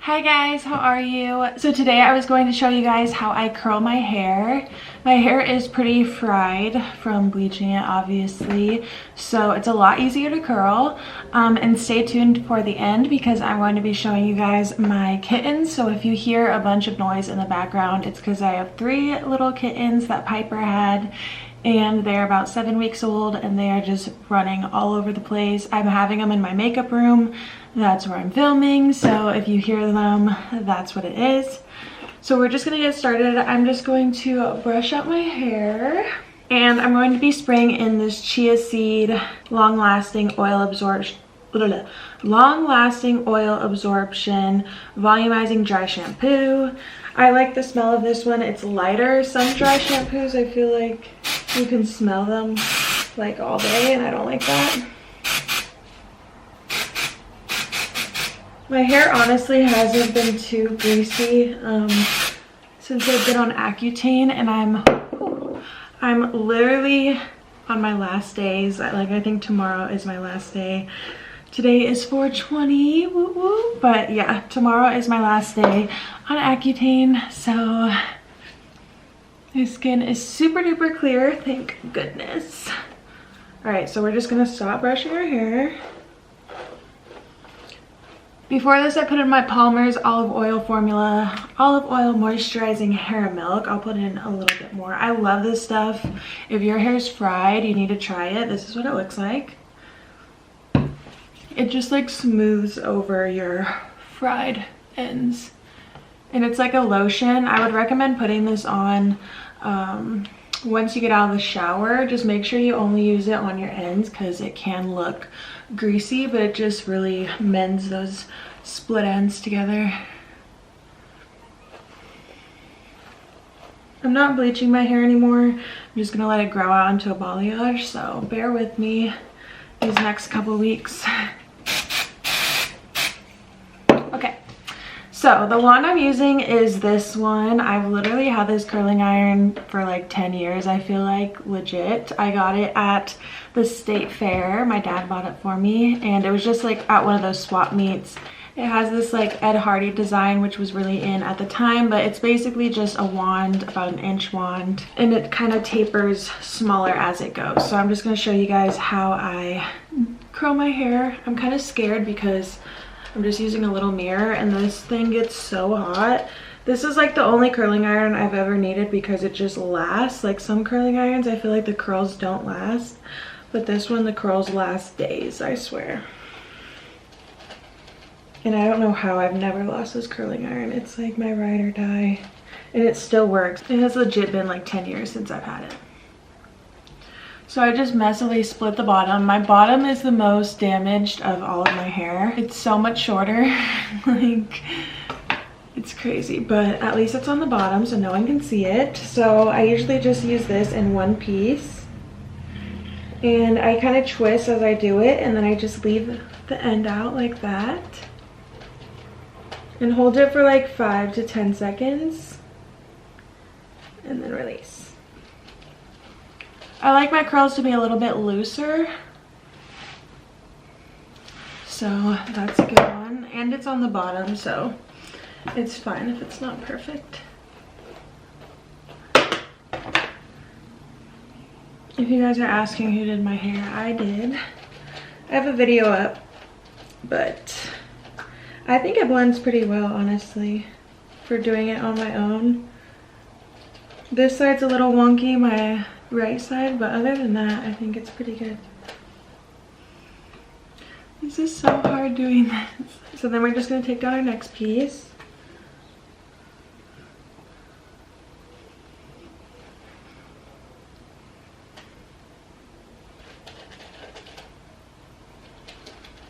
Hi guys, how are you? So today I was going to show you guys how I curl my hair. My hair is pretty fried from bleaching it, obviously, so it's a lot easier to curl. And stay tuned for the end because I'm going to be showing you guys my kittens. So if you hear a bunch of noise in the background, it's because I have 3 little kittens that Piper had, and they're about 7 weeks old and they are just running all over the place. I'm having them in my makeup room. That's where I'm filming, so if you hear them, that's what it is. So we're just gonna get started. I'm just going to brush out my hair, and I'm going to be spraying in this chia seed long-lasting oil absorption volumizing dry shampoo. I like the smell of this one. It's lighter. Some dry shampoos, I feel like you can smell them like all day, and I don't like that. My hair honestly hasn't been too greasy since I've been on Accutane, and I'm literally on my last days. I think tomorrow is my last day. Today is 4/20, woo woo. But yeah, tomorrow is my last day on Accutane, so my skin is super duper clear, thank goodness. All right, so we're just gonna stop brushing our hair. Before this, I put in my Palmer's olive oil formula, olive oil moisturizing hair milk. I'll put in a little bit more. I love this stuff. If your hair is fried, you need to try it. This is what it looks like. It just like smooths over your fried ends. And it's like a lotion. I would recommend putting this on once you get out of the shower. Just make sure you only use it on your ends because it can look greasy, but it just really mends those split ends together. I'm not bleaching my hair anymore. I'm just gonna let it grow out into a balayage, so bear with me these next couple weeks. Okay. So the wand I'm using is this one. I've literally had this curling iron for like 10 years, I feel like, legit. I got it at the state fair. My dad bought it for me, and it was just like at one of those swap meets. It has this like Ed Hardy design, which was really in at the time, but it's basically just a wand, about an inch wand, and it kind of tapers smaller as it goes. So I'm just going to show you guys how I curl my hair. I'm kind of scared because I'm just using a little mirror and this thing gets so hot. This is like the only curling iron I've ever needed because it just lasts. Like some curling irons, I feel like the curls don't last, but this one, the curls last days, I swear. And I don't know how I've never lost this curling iron. It's like my ride or die, and it still works. It has legit been like 10 years since I've had it. So I just messily split the bottom. My bottom is the most damaged of all of my hair. It's so much shorter. Like, it's crazy, but at least it's on the bottom so no one can see it. So I usually just use this in one piece, and I kind of twist as I do it, and then I just leave the end out like that and hold it for like 5 to 10 seconds and then release. I like my curls to be a little bit looser, so that's a good one. And it's on the bottom, so it's fine if it's not perfect. If you guys are asking who did my hair, I did. I have a video up, but I think it blends pretty well, honestly, for doing it on my own. This side's a little wonky, my right side, but other than that, I think it's pretty good. This is so hard doing this. So then we're just gonna take down our next piece.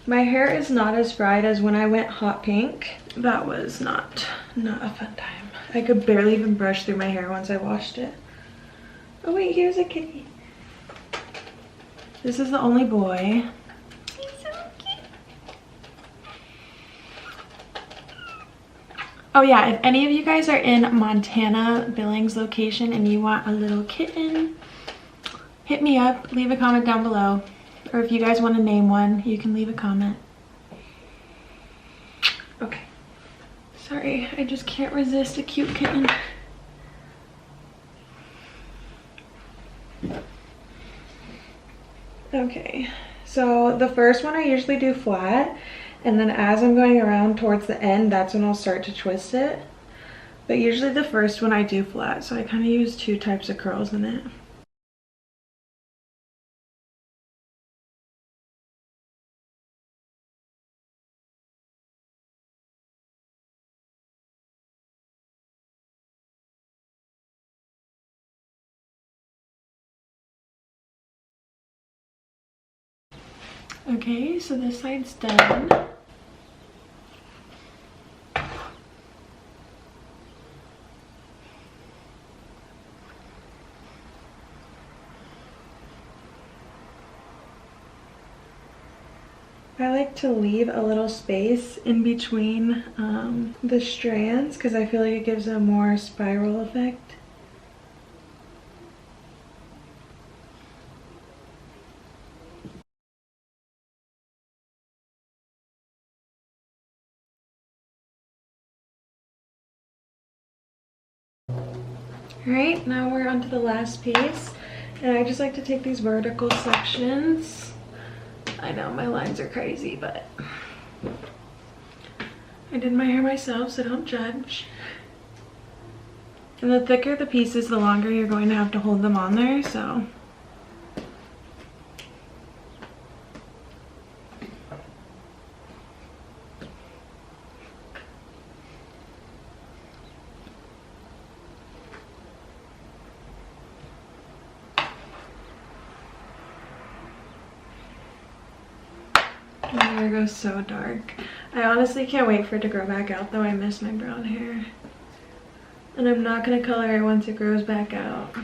My hair is not as fried as when I went hot pink. That was not a fun time. I could barely even brush through my hair once I washed it. Oh wait, here's a kitty. This is the only boy. He's so cute. Oh yeah, if any of you guys are in Montana, Billings location, and you want a little kitten, hit me up, leave a comment down below. Or if you guys want to name one, you can leave a comment. Okay. Sorry, I just can't resist a cute kitten. Okay, so the first one I usually do flat, and then as I'm going around towards the end, that's when I'll start to twist it. But usually the first one I do flat, so I kind of use two types of curls in it. Okay, so this side's done. I like to leave a little space in between the strands because I feel like it gives a more spiral effect. Alright, now we're on to the last piece, and I just like to take these vertical sections. I know my lines are crazy, but I did my hair myself, so don't judge. And the thicker the pieces, the longer you're going to have to hold them on there, so. My hair goes so dark. I honestly can't wait for it to grow back out though. I miss my brown hair. And I'm not gonna color it once it grows back out.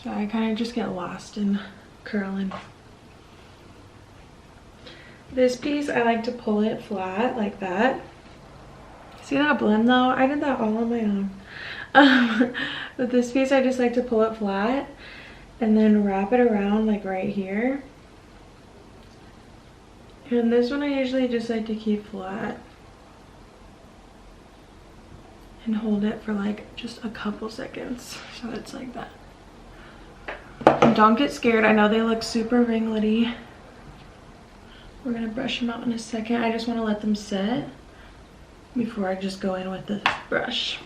So I kind of just get lost in curling. This piece, I like to pull it flat like that. See that blend though? I did that all on my own. But this piece, I just like to pull it flat and then wrap it around like right here. And this one I usually just like to keep flat and hold it for like just a couple seconds. So it's like that. And don't get scared. I know they look super ringlety. We're gonna brush them out in a second. I just want to let them set before I just go in with the brush.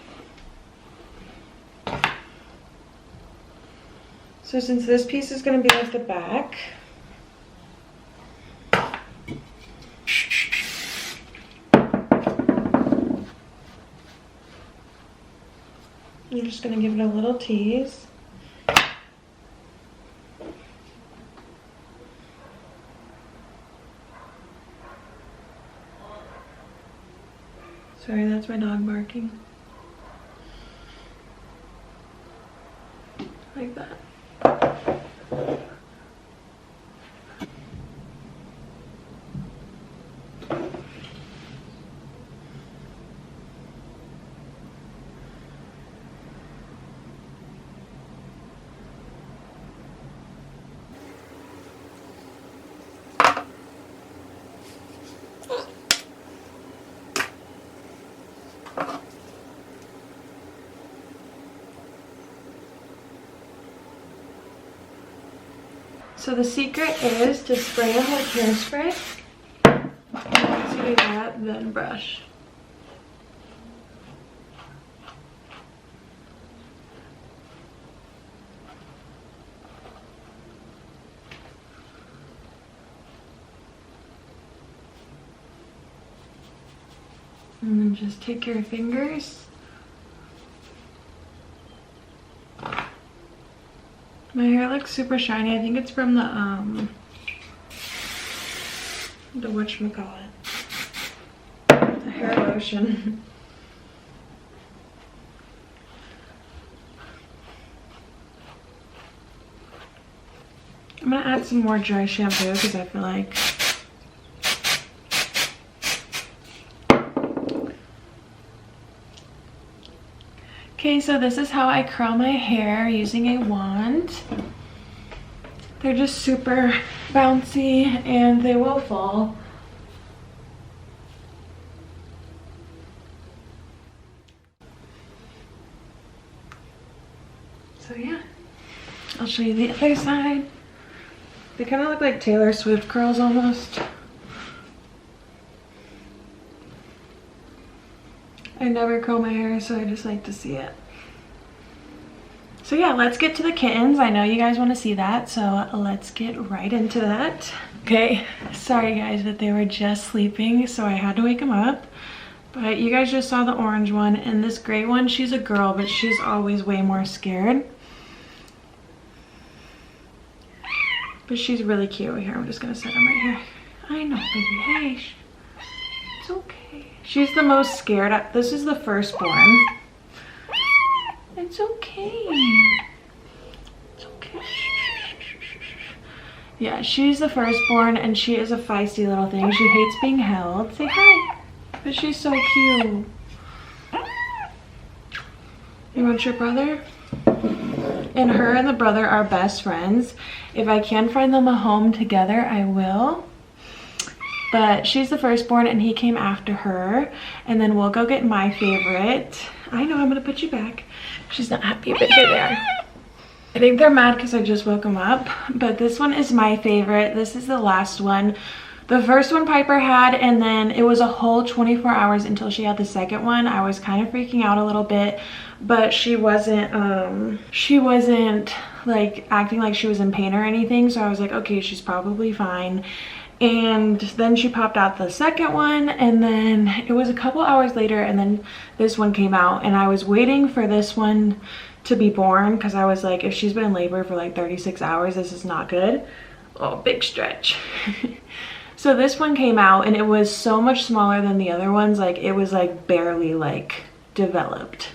So since this piece is gonna be like the back, I'm just gonna give it a little tease. Sorry, that's my dog barking. Like that. So the secret is to spray them with hairspray. Once you do that, then brush. And then just take your fingers. My hair looks super shiny. I think it's from the whatchamacallit, the hair lotion. gonna add some more dry shampoo because I feel like okay, so this is how I curl my hair using a wand. They're just super bouncy and they will fall. So yeah, I'll show you the other side. They kind of look like Taylor Swift curls almost. I never curl my hair, so I just like to see it. So yeah, let's get to the kittens. I know you guys want to see that, so let's get right into that. Okay, sorry guys, but they were just sleeping, so I had to wake them up. But you guys just saw the orange one, and this gray one, she's a girl, but she's always way more scared. But she's really cute. Here, I'm just gonna set them right here. I know, baby, hey, it's okay. She's the most scared. This is the firstborn. It's okay. It's okay. Yeah, she's the firstborn, and she is a feisty little thing. She hates being held. Say hi. But she's so cute. You want your brother? And her and the brother are best friends. If I can find them a home together, I will. But she's the firstborn and he came after her. And then we'll go get my favorite. I know, I'm gonna put you back. She's not happy, but here they are. I think they're mad because I just woke them up. But this one is my favorite. This is the last one. The first one Piper had, and then it was a whole 24 hours until she had the second one. I was kind of freaking out a little bit, but she wasn't like acting like she was in pain or anything. So I was like, okay, she's probably fine. And then she popped out the second one, and then it was a couple hours later, and then this one came out, and I was waiting for this one to be born because I was like, if she's been in labor for like 36 hours, this is not good. Oh, big stretch. So this one came out and it was so much smaller than the other ones. Like it was like barely like developed.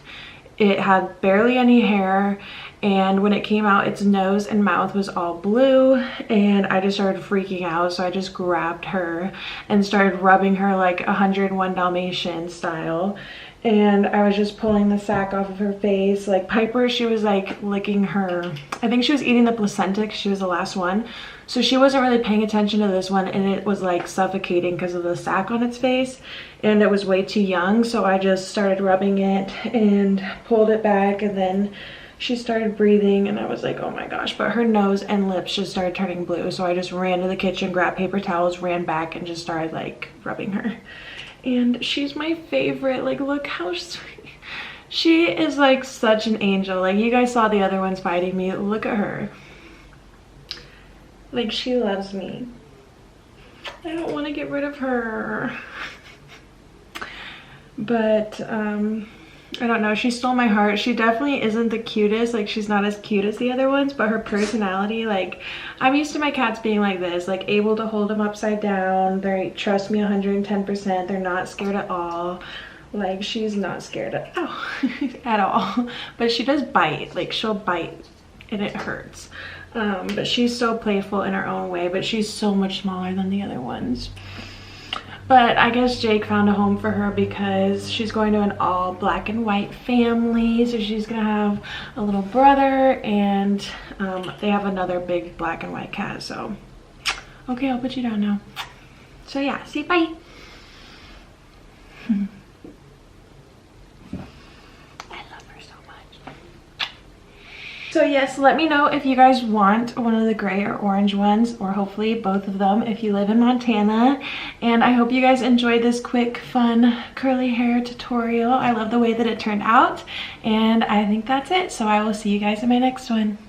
It had barely any hair, and when it came out, its nose and mouth was all blue, and I just started freaking out. So I just grabbed her and started rubbing her like 101 Dalmatian style. And I was just pulling the sack off of her face. Like Piper, she was like licking her, I think she was eating the placenta because she was the last one. So she wasn't really paying attention to this one, and it was like suffocating because of the sack on its face, and it was way too young. So I just started rubbing it and pulled it back, and then she started breathing, and I was like, oh my gosh. But her nose and lips just started turning blue. So I just ran to the kitchen, grabbed paper towels, ran back, and just started like rubbing her. And she's my favorite. Like, look how sweet. She is like such an angel. Like, you guys saw the other ones fighting me. Look at her. Like, she loves me. I don't want to get rid of her. But I don't know, she stole my heart. She definitely isn't the cutest. Like, she's not as cute as the other ones, but her personality, like, I'm used to my cats being like this, like able to hold them upside down. They trust me 110%. They're not scared at all. Like, she's not scared at all. But she does bite. Like, she'll bite and it hurts. But she's so playful in her own way, but she's so much smaller than the other ones. But I guess Jake found a home for her because she's going to an all black and white family. So she's gonna have a little brother, and they have another big black and white cat. So, okay, I'll put you down now. So yeah, say bye. So yes, let me know if you guys want one of the gray or orange ones, or hopefully both of them if you live in Montana. And I hope you guys enjoyed this quick, fun, curly hair tutorial. I love the way that it turned out, and I think that's it. So I will see you guys in my next one.